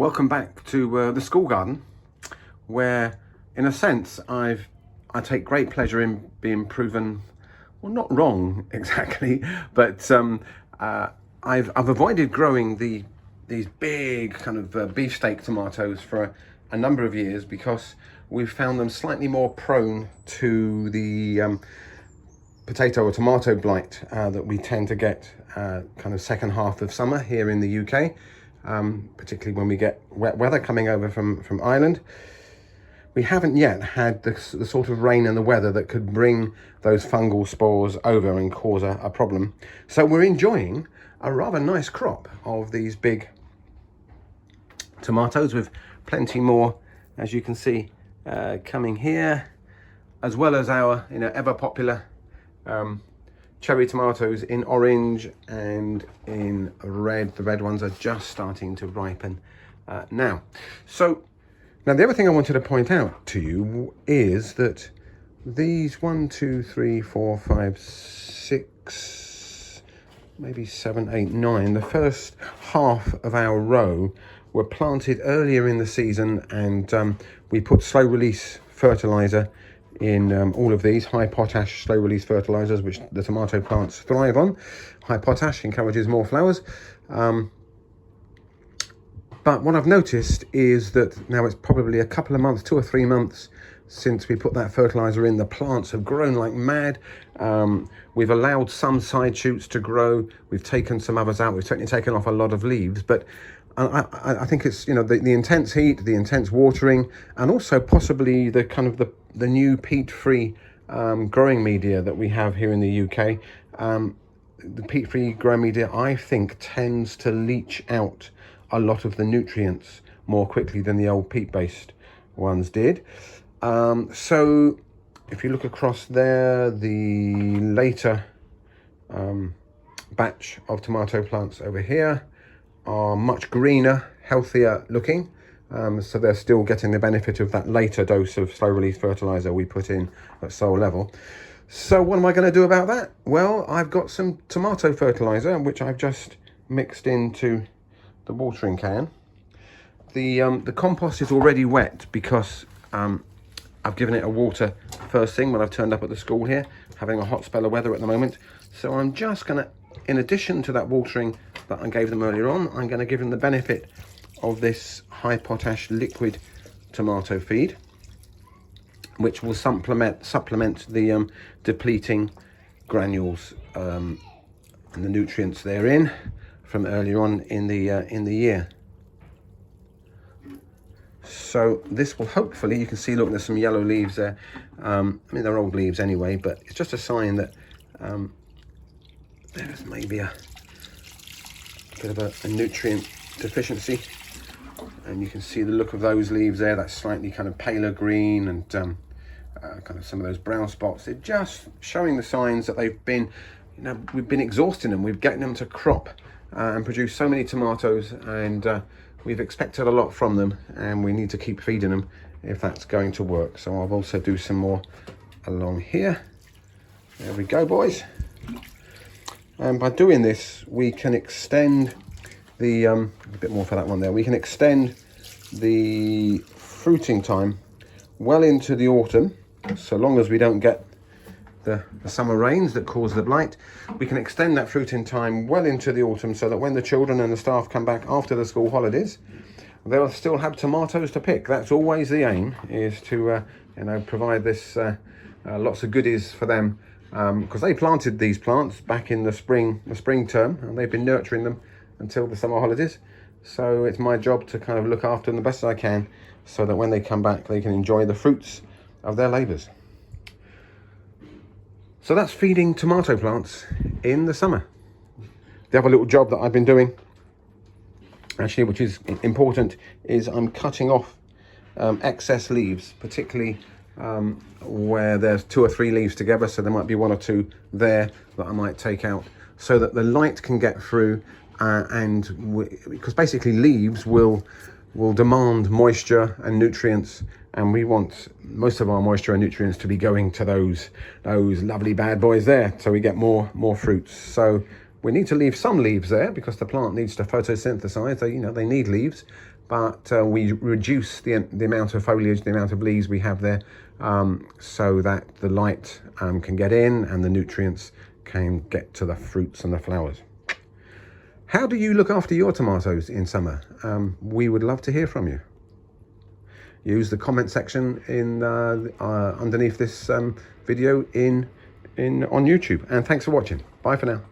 Welcome back to the school garden, where in a sense I take great pleasure in being proven, well, not wrong exactly, but I've avoided growing these big kind of beefsteak tomatoes for a number of years because we've found them slightly more prone to the potato or tomato blight that we tend to get kind of second half of summer here in the UK. Particularly when we get wet weather coming over from Ireland. We haven't yet had the sort of rain and the weather that could bring those fungal spores over and cause a problem. So we're enjoying a rather nice crop of these big tomatoes with plenty more, as you can see, coming here, as well as our ever popular cherry tomatoes in orange and in red. The red ones are just starting to ripen now. So now the other thing I wanted to point out to you is that these 1, 2, 3, 4, 5, 6, maybe 7, 8, 9, the first half of our row were planted earlier in the season, and we put slow release fertilizer in all of these, high potash slow release fertilizers, which the tomato plants thrive on. High potash encourages more flowers. But what I've noticed is that now it's probably a couple of months, 2 or 3 months since we put that fertilizer in. The plants have grown like mad. We've allowed some side shoots to grow. We've taken some others out. We've certainly taken off a lot of leaves, but I think it's the intense heat, the intense watering, and also possibly the kind of the new peat-free growing media that we have here in the UK. The peat-free growing media, I think, tends to leach out a lot of the nutrients more quickly than the old peat-based ones did. So if you look across there, the later batch of tomato plants over here are much greener, healthier looking. So they're still getting the benefit of that later dose of slow release fertilizer we put in at soil level. So what am I going to do about that? Well, I've got some tomato fertilizer, which I've just mixed into the watering can. The compost is already wet because I've given it a water first thing when I've turned up at the school here, having a hot spell of weather at the moment. So I'm just going to, in addition to that watering that I gave them earlier on, I'm going to give them the benefit of this high potash liquid tomato feed, which will supplement the depleting granules and the nutrients therein from earlier on in the year. So this will hopefully, you can see, look, there's some yellow leaves there. I mean, they're old leaves anyway, but it's just a sign that there's maybe a bit of a nutrient deficiency. And you can see the look of those leaves there, that slightly kind of paler green and kind of some of those brown spots. They're just showing the signs that they've been, we've been exhausting them. We've getting them to crop and produce so many tomatoes, and we've expected a lot from them, and we need to keep feeding them if that's going to work. So I'll also do some more along here. There we go, boys. And by doing this, we can extend the a bit more for that one there. We can extend the fruiting time well into the autumn, so long as we don't get the summer rains that cause the blight. We can extend that fruiting time well into the autumn, so that when the children and the staff come back after the school holidays, they'll still have tomatoes to pick. That's always the aim, is to provide this lots of goodies for them, because they planted these plants back in the spring term, and they've been nurturing them until the summer holidays. So it's my job to kind of look after them the best I can, so that when they come back they can enjoy the fruits of their labours. So that's feeding tomato plants in the summer. The other little job that I've been doing, actually, which is important, is I'm cutting off excess leaves, particularly where there's 2 or 3 leaves together. So there might be 1 or 2 there that I might take out, so that the light can get through, because basically leaves will demand moisture and nutrients, and we want most of our moisture and nutrients to be going to those lovely bad boys there, so we get more fruits. So we need to leave some leaves there because the plant needs to photosynthesize. They need leaves, but we reduce the amount of foliage, the amount of leaves we have there, so that the light can get in and the nutrients can get to the fruits and the flowers. How do you look after your tomatoes in summer? We would love to hear from you. Use the comment section in underneath this video on YouTube. And thanks for watching. Bye for now.